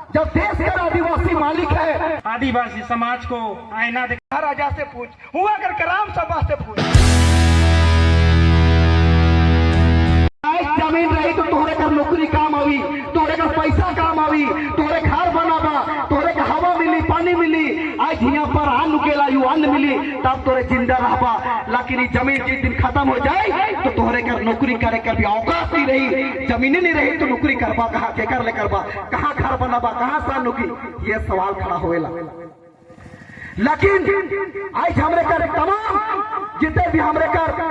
जब देश का आदिवासी मालिक है। आदिवासी समाज को आईना दिखा। राजा से पूछ, हुआ कर ग्राम सभा से पूछ। जमीन रही तो तोहरे का नौकरी काम आवी, तोहरे का पैसा काम आवी, तोहरे घर बनावा, तोहरे का हवा मिली, पानी मिली। आज यहाँ पर अन्न उगेला, यू अन्न मिली, तब तोरे जिंदा रहबा। लेकिन जमीन जिस दिन खत्म हो जाए तो तोहरे का नौकरी करे कर भी औकात नहीं रही। जमीन नहीं रही तो नौकरी करबा कहाँ, के कर ले करबा, कहाँ घर बनाबा, कहाँ सा नौकरी, ये सवाल खड़ा होएला। लेकिन आज हमरे कर तमाम जितने भी हमरे कर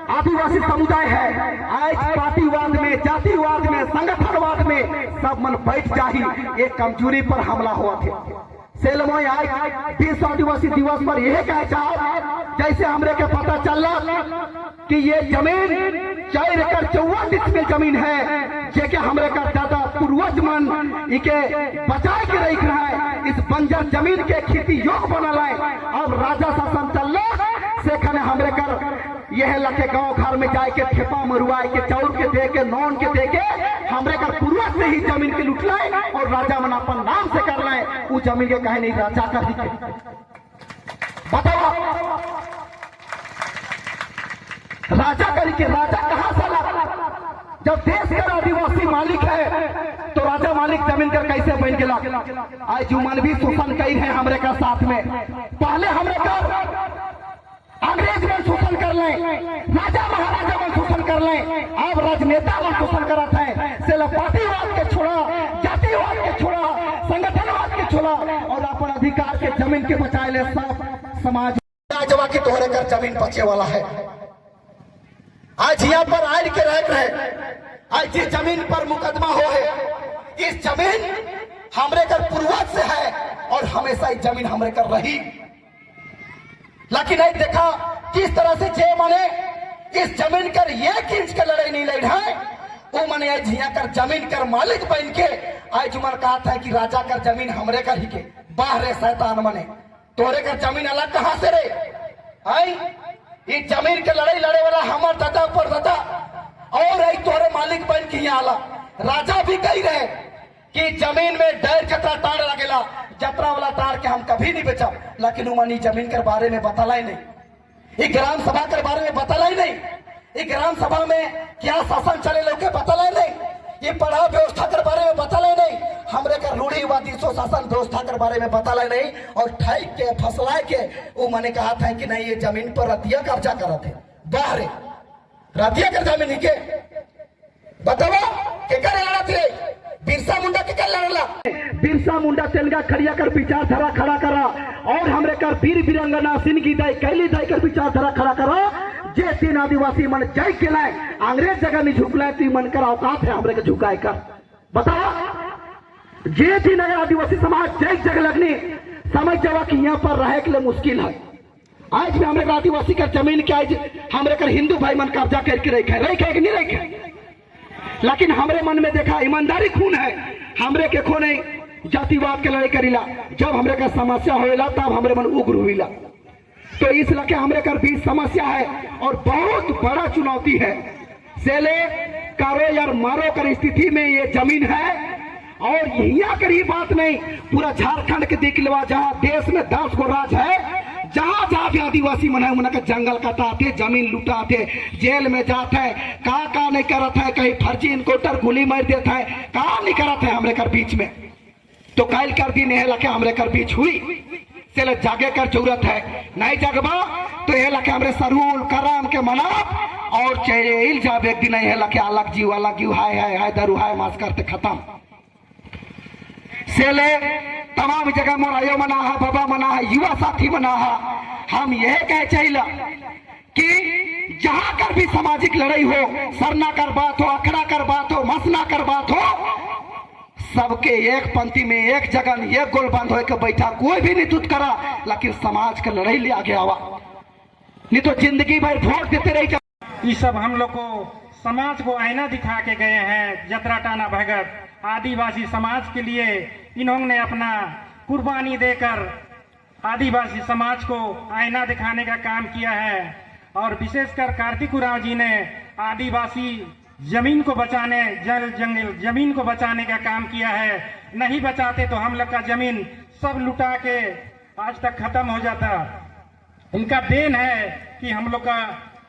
आदिवासी समुदाय है, आज पार्टीवाद में, जातिवाद में, संगठनवाद में सब मन बैठ जाही। एक कमजोरी पर हमला हुआ थे। सेलमोई आज विश्व आदिवासी दिवस पर यह कह चाहो, जैसे हमरे के पता चला कि ये जमीन 4 एकड़ 44 में जमीन है, जेके हमरे का दादा पूर्वज मन इके बचाए के रख रहा है। इस बंजर जमीन के खेती योग्य बनल है। अब राजा शासन चल से खने हमरे कर यह लके गांव घर में जाए के ठेपा मरुआए के, चाउर के दे के, नौन के दे के हमरे कर पूर्वज से ही जमीन के लुट लाए और राजा मन अपन नाम से कर लाए। वो जमीन के कहे नहीं राजा कर दिखे। बताओ राजा करके राजा कहां से ला? जब देश का आदिवासी मालिक है तो राजा मालिक जमीन कर कैसे बन गया? आज जो मन भी शोषण कई है हमरे का साथ में। पहले हमरे कर अंग्रेज में शोषण कर ले, राजा महाराजा में शोषण कर ले, अब राजनेता में शोषण करत है। सिर्फ पार्टीवाद के छोड़ा, जातिवाद के छोड़ा, संगठनवाद के छोड़ा और अपन अधिकार के जमीन के बचाए ले सब समाज राजवा की तोहरे कर जमीन बचे वाला है। आज यहाँ पर आड़ के रह रहे, आज जिस जमीन पर मुकदमा हो है, इस जमीन हमरे कर पूर्वज से है और हमेशा इस जमीन हमरे कर रही। लेकिन आज देखा किस तरह से जे मने इस जमीन कर 1 इंच का लड़ाई नहीं लड़ है, वो मने आज यहाँ कर जमीन कर मालिक बन के आज मन कहा था कि राजा कर जमीन हमरे कर ही के। बाहर रे शैतान मने, तोरे कर जमीन अलग कहां से रे? आई इस जमीन के लड़ाई लड़े वाला हमार दादा पर दादा और आई तोरे मालिक बन के यहाँ आला। राजा भी कही रहे कि जमीन में डर जतरा तार लगेला, जतरा वाला तार के हम कभी नहीं बेचा। लेकिन उमनी जमीन के बारे में बताला ही नहीं, एक ग्राम सभा के बारे में बताला ही नहीं, एक ग्राम सभा में क्या शासन चले लोग के बताला ही नहीं, ये पढ़ाव व्यवस्था के बारे में बताला ही नहीं, हमरे का रूढ़िवादी शासन व्यवस्था के बारे में बताला ही नहीं। और ठैक के फसलाए के वो मैंने कहा था कि नहीं ये जमीन पर रतिया कब्जा करा थे। बाहर रतिया कर जमीन के बतावा के कर लड़ा थे? बिरसा मुंडा के कर लड़ला? बिरसा मुंडा तेलगा खड़िया कर विचारधारा खड़ा करा और हमरे कर वीर वीरांगना सिंह दाई कैली दाई कर विचारधारा खड़ा करा। जे 3 आदिवासी मन जय के लाए अंग्रेज जगह नहीं झुकलाए ती मन कर औकात है हमरे के झुकाए कर। बताओ जे 3 अगर आदिवासी समाज जय जगह लगनी समझ जावा कि यहाँ पर रहे के लिए मुश्किल है। आज भी हमरे आदिवासी का जमीन के आज हमरे कर हिंदू भाई मन कब्जा करके रखे कि नहीं रखे। लेकिन हमरे मन में देखा ईमानदारी खून है, हमरे के खून नहीं जातिवाद के लड़ाई करीला। जब हमरे का समस्या होएला तब हमरे मन उग्र हुईला। तो इस लके हमरे कर बीच समस्या है और बहुत बड़ा चुनौती है। सेले करो यार मारो कर स्थिति में ये जमीन है और यहाँ कर ही बात नहीं, पूरा झारखंड के देख लेवा जहाँ देश में 10 गो राज है, जहाँ जहाँ भी आदिवासी मन है उनका का जंगल कटाते, जमीन लुटाते, जेल में जाते है, का नहीं करत है, कहीं फर्जी इनकाउंटर गोली मार देता है, का नहीं करत है हमरे कर बीच में। तो कल कर दिन यह लके हमरे कर बीच हुई चले जागे कर जरूरत है, नहीं जगबा तो यह लके हमरे सरूल करम के मना और चेल जाब एक दिन यह लके अलग जीव हाय दरू हाय मास करते खत्म। सेले तमाम जगह मोरायो मना है, बाबा मना है, युवा साथी मना है। हम यह कह चाहिए कि जहां कर भी सामाजिक लड़ाई हो, सरना कर बात हो, अखड़ा कर बात हो, मसना कर बात हो, सबके एक पंक्ति में एक जगह एक गोल बंद हो के बैठा, कोई भी नहीं तुत करा, लेकिन समाज का लड़ाई ले आगे आवा, नहीं तो जिंदगी भर वोट देते रही। ये सब हम लोग को समाज को आईना दिखा के गए हैं। जतरा टाना भगत आदिवासी समाज के लिए इन्होंने अपना कुर्बानी देकर आदिवासी समाज को आईना दिखाने का काम किया है। और विशेषकर कार्तिक उरांव जी ने आदिवासी जमीन को बचाने जल जंगल जमीन को बचाने का काम किया है। नहीं बचाते तो हम लोग का जमीन सब लुटा के आज तक खत्म हो जाता। इनका देन है कि हम लोग का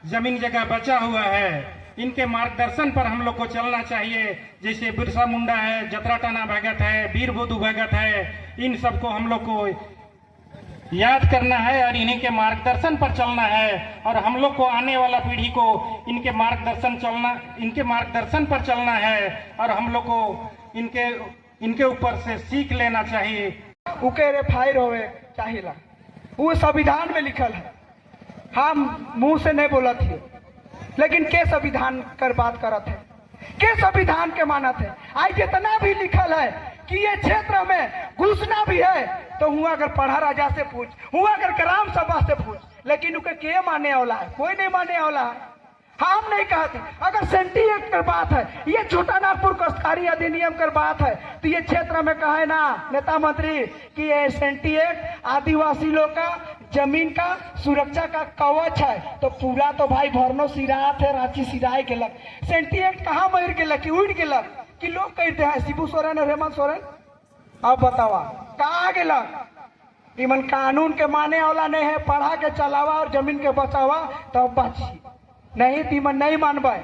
जमीन जगह बचा हुआ है। इनके मार्गदर्शन पर हम लोग को चलना चाहिए। जैसे बिरसा मुंडा है, जतरा टाना भगत है, वीर बुद्धू भगत है, इन सबको हम लोग को याद करना है और इन्हीं के मार्गदर्शन पर चलना है। और हम लोग को आने वाला पीढ़ी को इनके मार्गदर्शन पर चलना है और हम लोग को इनके ऊपर से सीख लेना चाहिए। उके रे फायर होवे चाहिला, वो संविधान में लिखल है। हम मुंह से नहीं बोलत ही, लेकिन के संविधान कर बात करत है, के संविधान के मानत है। आज जितना भी लिखल है कि ये क्षेत्र में घुसना भी है तो हुआ अगर पढ़ा राजा से पूछ, हुआ अगर ग्राम सभा से पूछ, लेकिन उनके के माने वाला है? कोई नहीं माने वाला है। हम नहीं कहते। अगर सेंटी एक्ट की बात है, ये छोटा नागपुर कष्टकारी अधिनियम की बात है, तो ये क्षेत्र में कहे ना नेता मंत्री कि ये सेंटी एक्ट आदिवासी लोग का जमीन का सुरक्षा का कवच है, तो पूरा तो भाई भरनो सिरात है, रांची सिराए गेलक। सेंटी एक्ट कहाँ मर गेलक कि उड़ गेलक कि लोग कहते हैं शिबू सोरेन और हेमंत सोरेन? अब बतावा कहाँ गेलक? इमन कानून के माने वाला नहीं है। पढ़ा के चलावा और जमीन के बचावा तब बची, नहीं तीमन नहीं मानबे।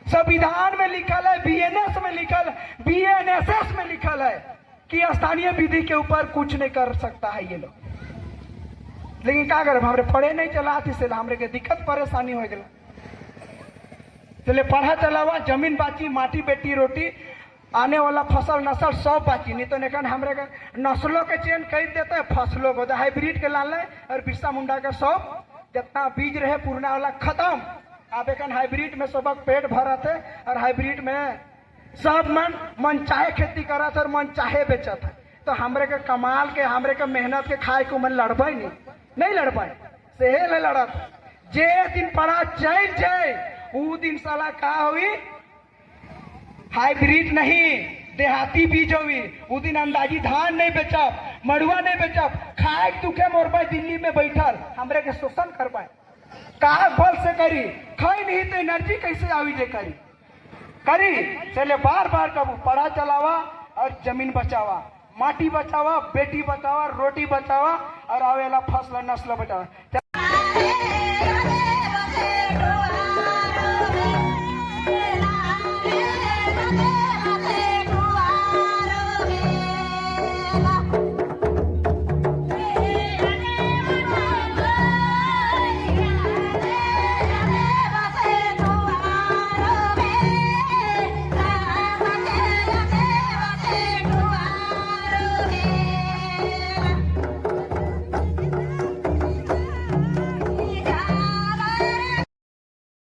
संविधान में लिखल है, बीएनएस में लिखल है, बीएनएसएस में लिखल है कि स्थानीय विधि के ऊपर कुछ नहीं कर सकता है ये लोग। लेकिन क्या करे, हमरे पढ़े नहीं चला से हमरे के दिक्कत परेशानी हो गया। चले पढ़ा चलावा, जमीन बाची, माटी बेटी रोटी, आने वाला फसल नस्ल सब बाची। नहीं तो निकन हमरे के नस्लों के चयन कर देते हैं, फसलों को हाइब्रिड के लाल और बिरसा मुंडा के सब जितना बीज रहे पुराना वाला खत्म। अब एक हाइब्रिड में सबक पेट भरत है और हाइब्रिड में सब मन चाहे खेती करत और मन चाहे बेचत है। तो हमरे के कमाल के, हमरे के मेहनत के खाए को मन लड़बे नहीं लड़बे सेहे ले लड़त। जे दिन पढ़ा चल जाए वो दिन साला का हुई हाइब्रिड नहीं देहाती बीज हुई। वो दिन अंदाजी धान नहीं बेचब, मड़ुआ नहीं बेचब, खाए दुखे मोरबे दिल्ली में बैठल हमरे के शोषण करबे। कहा बल से करी, खाई नहीं तो एनर्जी कैसे आवी जे करी। चले बार बार कबू पढ़ा चलावा और जमीन बचावा, माटी बचावा, बेटी बचावा, रोटी बचावा और आवेला फसल नस्ल बचावा।